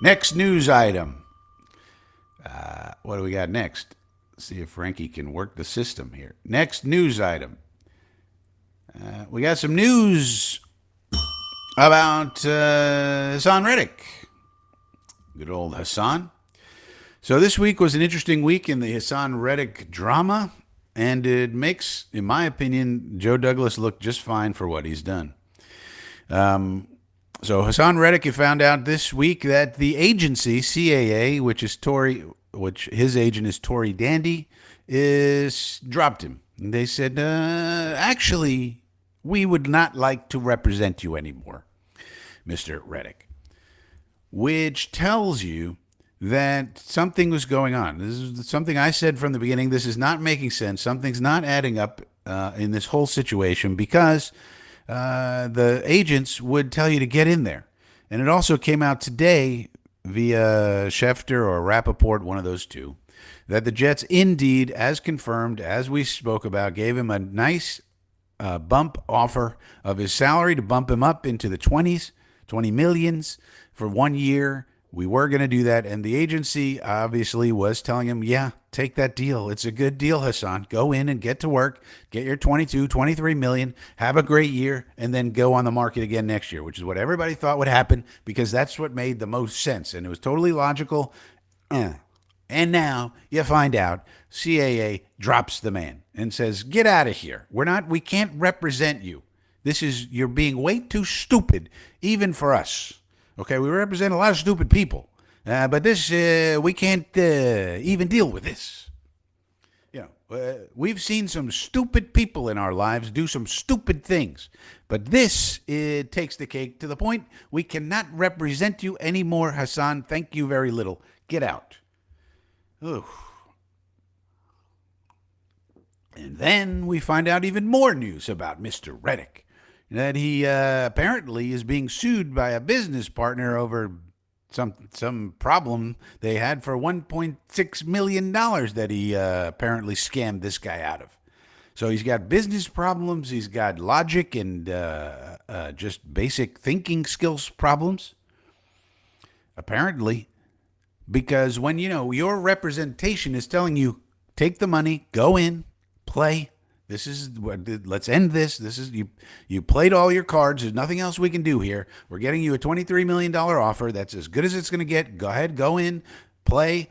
Next news item. What do we got next? See if Frankie can work the system here. Next news item. We got some news about Haason Reddick. Good old Haason. So this week was an interesting week in the Haason Reddick drama, and it makes, in my opinion, Joe Douglas look just fine for what he's done. So Haason Reddick, you found out this week that the agency CAA, which his agent is Tory Dandy, is dropped him. And they said, actually, we would not like to represent you anymore, Mr. Reddick, which tells you that something was going on. This is something I said from the beginning. This is not making sense. Something's not adding up in this whole situation because the agents would tell you to get in there. And it also came out today via Schefter or Rappaport, one of those two, that the Jets indeed, as confirmed, as we spoke about, gave him a nice bump offer of his salary to bump him up into the 20s, 20 millions for 1 year. We were going to do that, and the agency obviously was telling him, yeah, take that deal. It's a good deal, Haason. Go in and get to work, get your 22, 23 million, have a great year, and then go on the market again next year, which is what everybody thought would happen because that's what made the most sense, and it was totally logical. And now you find out CAA drops the man and says, get out of here. We can't represent you. You're being way too stupid, even for us. Okay, we represent a lot of stupid people, but we can't even deal with this. We've seen some stupid people in our lives do some stupid things, but this takes the cake to the point we cannot represent you anymore, Haason. Thank you very little. Get out. Ugh. And then we find out even more news about Mr. Reddick. That he apparently is being sued by a business partner over some problem they had for $1.6 million that he apparently scammed this guy out of. So he's got business problems, he's got logic and just basic thinking skills problems. Apparently, because when your representation is telling you, take the money, go in, play. Let's end this. You played all your cards. There's nothing else we can do here. We're getting you a $23 million offer. That's as good as it's going to get. Go ahead, go in, play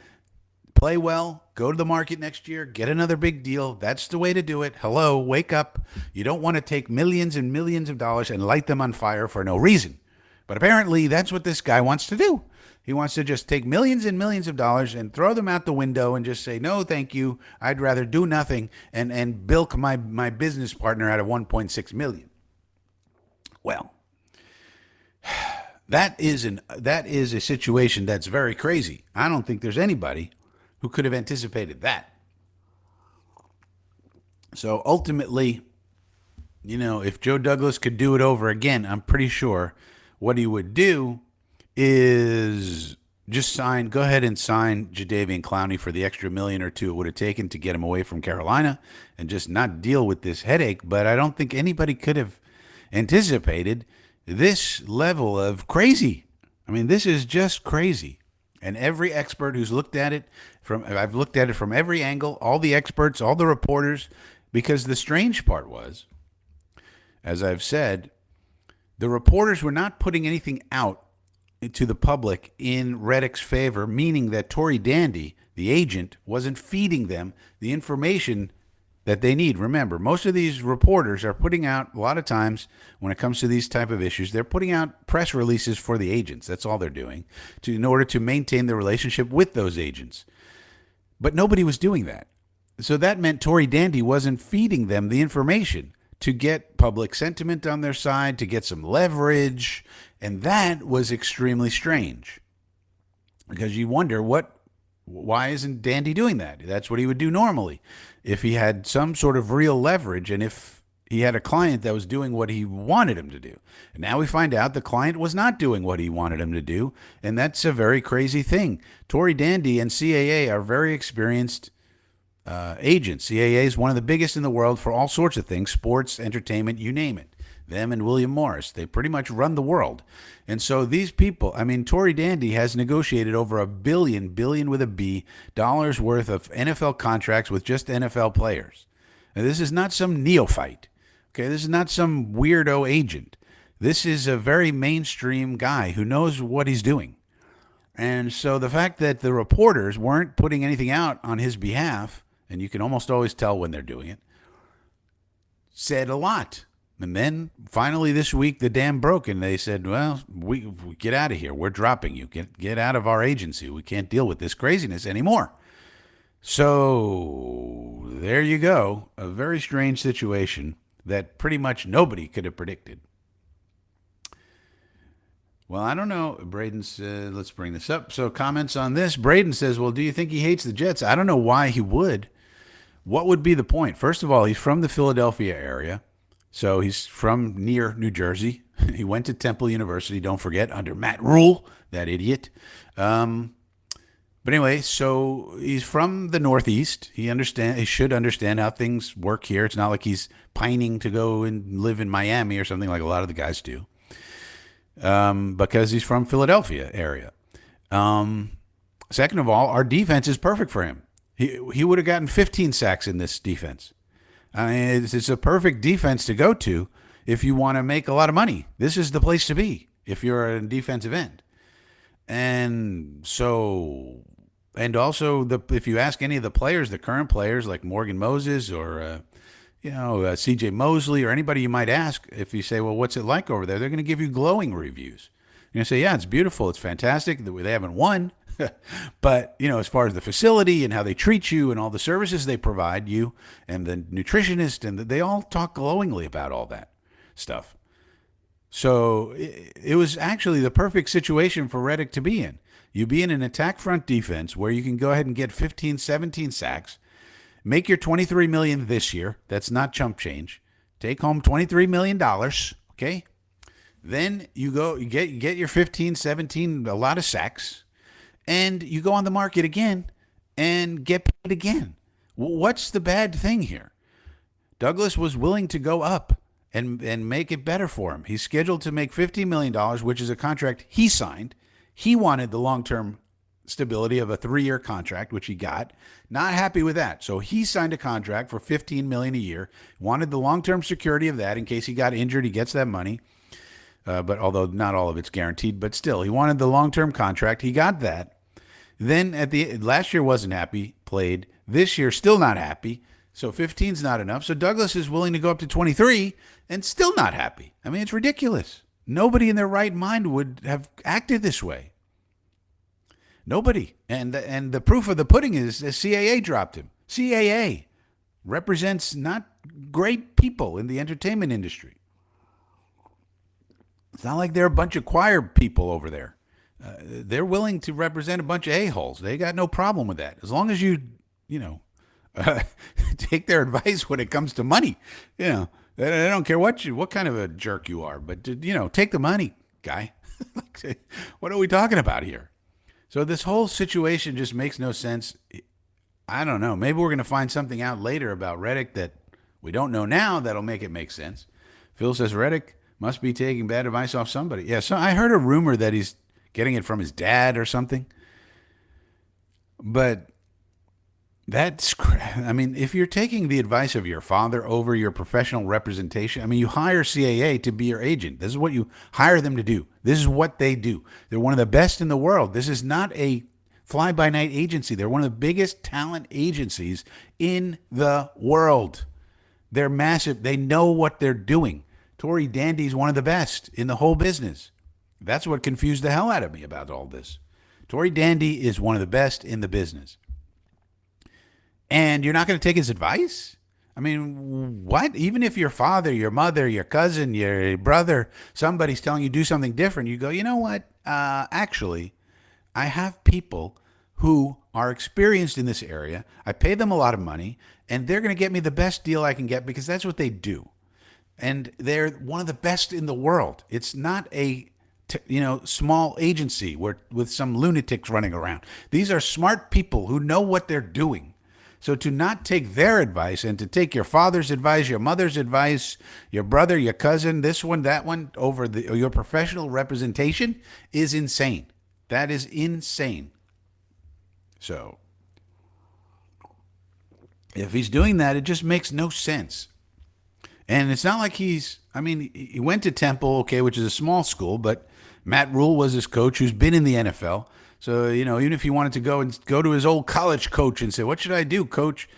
well, go to the market next year, get another big deal. That's the way to do it. Hello, wake up. You don't want to take millions and millions of dollars and light them on fire for no reason. But apparently that's what this guy wants to do. He wants to just take millions and millions of dollars and throw them out the window and just say, no, thank you. I'd rather do nothing and bilk my business partner out of $1.6 million. Well, that is a situation that's very crazy. I don't think there's anybody who could have anticipated that. So ultimately, if Joe Douglas could do it over again, I'm pretty sure what he would do is just go ahead and sign Jadeveon Clowney for the extra million or two it would have taken to get him away from Carolina and just not deal with this headache. But I don't think anybody could have anticipated this level of crazy. I mean, this is just crazy. And every expert who's looked at it I've looked at it from every angle, all the experts, all the reporters, because the strange part was, as I've said, the reporters were not putting anything out to the public in Reddick's favor, meaning that Tory Dandy, the agent, wasn't feeding them the information that they need. Remember, most of these reporters are putting out, a lot of times when it comes to these type of issues, they're putting out press releases for the agents. That's all they're doing in order to maintain the relationship with those agents. But nobody was doing that. So that meant Tory Dandy wasn't feeding them the information to get public sentiment on their side, to get some leverage. And that was extremely strange because you wonder why isn't Dandy doing that? That's what he would do normally if he had some sort of real leverage and if he had a client that was doing what he wanted him to do. And now we find out the client was not doing what he wanted him to do. And that's a very crazy thing. Tory Dandy and CAA are very experienced agents. CAA is one of the biggest in the world for all sorts of things, sports, entertainment, you name it. Them and William Morris. They pretty much run the world. And so these people, I mean, Tory Dandy has negotiated over billion with a B, dollars worth of NFL contracts with just NFL players. And this is not some neophyte. Okay, this is not some weirdo agent. This is a very mainstream guy who knows what he's doing. And so the fact that the reporters weren't putting anything out on his behalf, and you can almost always tell when they're doing it, said a lot. And then finally this week, the dam broke, and they said, well, we get out of here. We're dropping you. Get out of our agency. We can't deal with this craziness anymore. So there you go. A very strange situation that pretty much nobody could have predicted. Well, I don't know. Braden says, let's bring this up. So comments on this. Braden says, well, do you think he hates the Jets? I don't know why he would. What would be the point? First of all, he's from the Philadelphia area. So he's from near New Jersey. He went to Temple University, don't forget, under Matt Rule, that idiot. But anyway, so he's from the Northeast. He should understand how things work here. It's not like he's pining to go and live in Miami or something like a lot of the guys do. Because he's from Philadelphia area. Second of all, our defense is perfect for him. He would have gotten 15 sacks in this defense. I mean, it's a perfect defense to go to if you want to make a lot of money. This is the place to be if you're a defensive end. And so, and also, if you ask any of the players, the current players like Morgan Moses or C.J. Mosley or anybody you might ask, if you say, well, what's it like over there? They're going to give you glowing reviews. You're going to say, yeah, it's beautiful. It's fantastic. They haven't won. But, as far as the facility and how they treat you and all the services they provide you and the nutritionist, and they all talk glowingly about all that stuff. So it was actually the perfect situation for Reddick to be in. You be in an attack front defense where you can go ahead and get 15, 17 sacks, make your $23 million this year. That's not chump change. Take home $23 million, okay? Then you get your 15, 17, a lot of sacks, and you go on the market again and get paid again. What's the bad thing here? Douglas was willing to go up and make it better for him. He's scheduled to make $50 million, which is a contract he signed. He wanted the long-term stability of a 3-year contract, which he got. Not happy with that. So he signed a contract for $15 million a year, wanted the long-term security of that in case he got injured, he gets that money. But although not all of it's guaranteed, but still, he wanted the long-term contract. He got that. Then last year wasn't happy, played. This year still not happy. So 15's not enough. So Douglas is willing to go up to 23 and still not happy. I mean, it's ridiculous. Nobody in their right mind would have acted this way. Nobody. And the proof of the pudding is the CAA dropped him. CAA represents not great people in the entertainment industry. It's not like they're a bunch of choir people over there. They're willing to represent a bunch of a-holes. They got no problem with that. As long as you take their advice when it comes to money. They don't care what kind of a jerk you are, but, take the money, guy. What are we talking about here? So this whole situation just makes no sense. I don't know. Maybe we're going to find something out later about Reddick that we don't know now that'll make it make sense. Phil says Reddick must be taking bad advice off somebody. Yeah, so I heard a rumor that he's getting it from his dad or something. But if you're taking the advice of your father over your professional representation, you hire CAA to be your agent. This is what you hire them to do. This is what they do. They're one of the best in the world. This is not a fly-by-night agency. They're one of the biggest talent agencies in the world. They're massive. They know what they're doing. Tory Dandy is one of the best in the whole business. That's what confused the hell out of me about all this. Tory Dandy is one of the best in the business. And you're not going to take his advice? What? Even if your father, your mother, your cousin, your brother, somebody's telling you do something different, you go, you know what? Actually, I have people who are experienced in this area. I pay them a lot of money, and they're going to get me the best deal I can get because that's what they do. And they're one of the best in the world. It's not a small agency with some lunatics running around. These are smart people who know what they're doing. So to not take their advice and to take your father's advice, your mother's advice, your brother, your cousin, this one, that one, over your professional representation is insane. That is insane. So if he's doing that, it just makes no sense. And it's not like he went to Temple, okay, which is a small school, but Matt Rule was his coach who's been in the NFL. So, even if he wanted to go to his old college coach and say, what should I do, coach?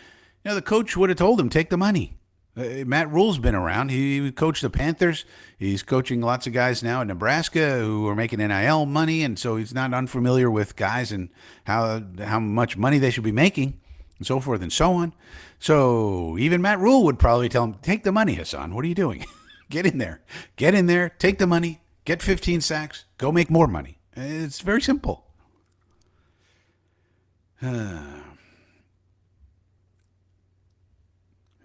The coach would have told him, take the money. Matt Rule's been around. He coached the Panthers. He's coaching lots of guys now in Nebraska who are making NIL money, and so he's not unfamiliar with guys and how much money they should be making and so forth and so on. So even Matt Rule would probably tell him, take the money, Haason. What are you doing? Get in there. Get in there. Take the money. Get 15 sacks. Go make more money. It's very simple.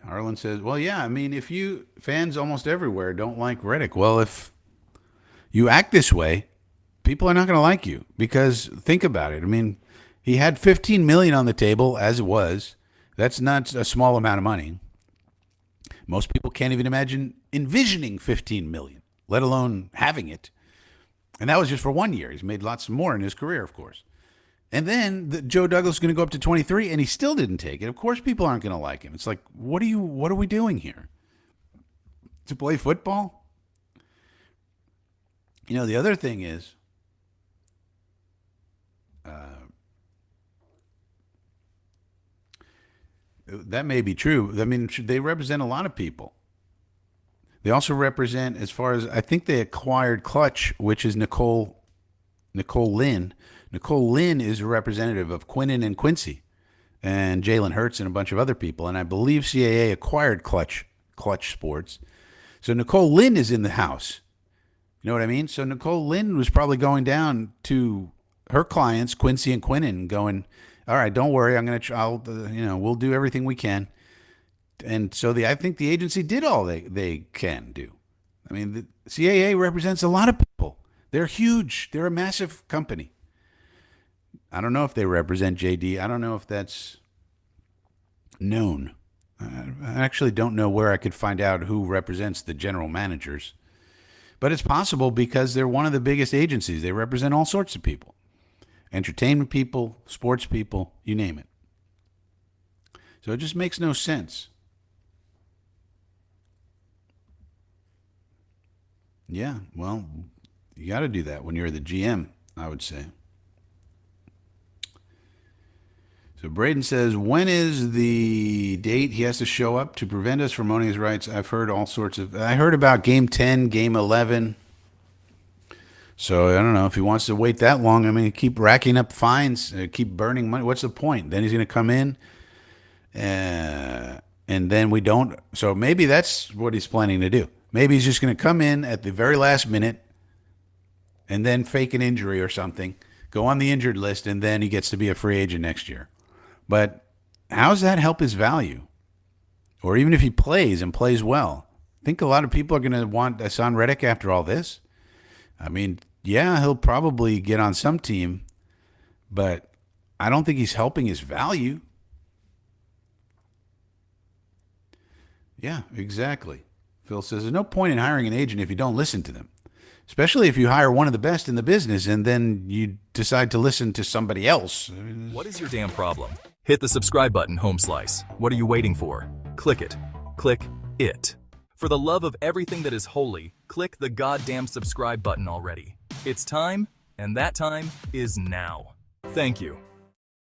Harlan says, well, yeah, if fans almost everywhere don't like Reddick. Well, if you act this way, people are not going to like you, because think about it. He had $15 million on the table as it was. That's not a small amount of money. Most people can't even imagine envisioning $15 million, let alone having it. And that was just for 1 year. He's made lots more in his career, of course. And then Joe Douglas is going to go up to 23, and he still didn't take it. Of course, people aren't going to like him. It's like, what are we doing here? To play football? The other thing is, that may be true. They represent a lot of people. They also represent, as far as, I think they acquired Clutch, which is Nicole Lynn. Nicole Lynn is a representative of Quinnen and Quincy and Jalen Hurts and a bunch of other people. And I believe CAA acquired Clutch Sports. So Nicole Lynn is in the house. You know what I mean? So Nicole Lynn was probably going down to her clients, Quincy and Quinnen, going, all right, don't worry. We'll do everything we can. And so I think the agency did all they can do. The CAA represents a lot of people. They're huge. They're a massive company. I don't know if they represent JD. I don't know if that's known. I actually don't know where I could find out who represents the general managers. But it's possible, because they're one of the biggest agencies. They represent all sorts of people. Entertainment people, sports people, you name it. So it just makes no sense. Yeah, well, you got to do that when you're the GM, I would say. So Braden says, when is the date he has to show up to prevent us from owning his rights? I've heard all sorts of... I heard about game 10, game 11. So I don't know if he wants to wait that long. Keep racking up fines, keep burning money. What's the point? Then he's going to come in, and then we don't. So maybe that's what he's planning to do. Maybe he's just going to come in at the very last minute and then fake an injury or something, go on the injured list, and then he gets to be a free agent next year. But how does that help his value? Or even if he plays and plays well, I think a lot of people are going to want Haason Reddick after all this. Yeah, he'll probably get on some team, but I don't think he's helping his value. Yeah, exactly. Phil says, there's no point in hiring an agent if you don't listen to them, especially if you hire one of the best in the business and then you decide to listen to somebody else. What is your damn problem? Hit the subscribe button, home slice. What are you waiting for? Click it. Click it. For the love of everything that is holy, click the goddamn subscribe button already. It's time, and that time is now. Thank you.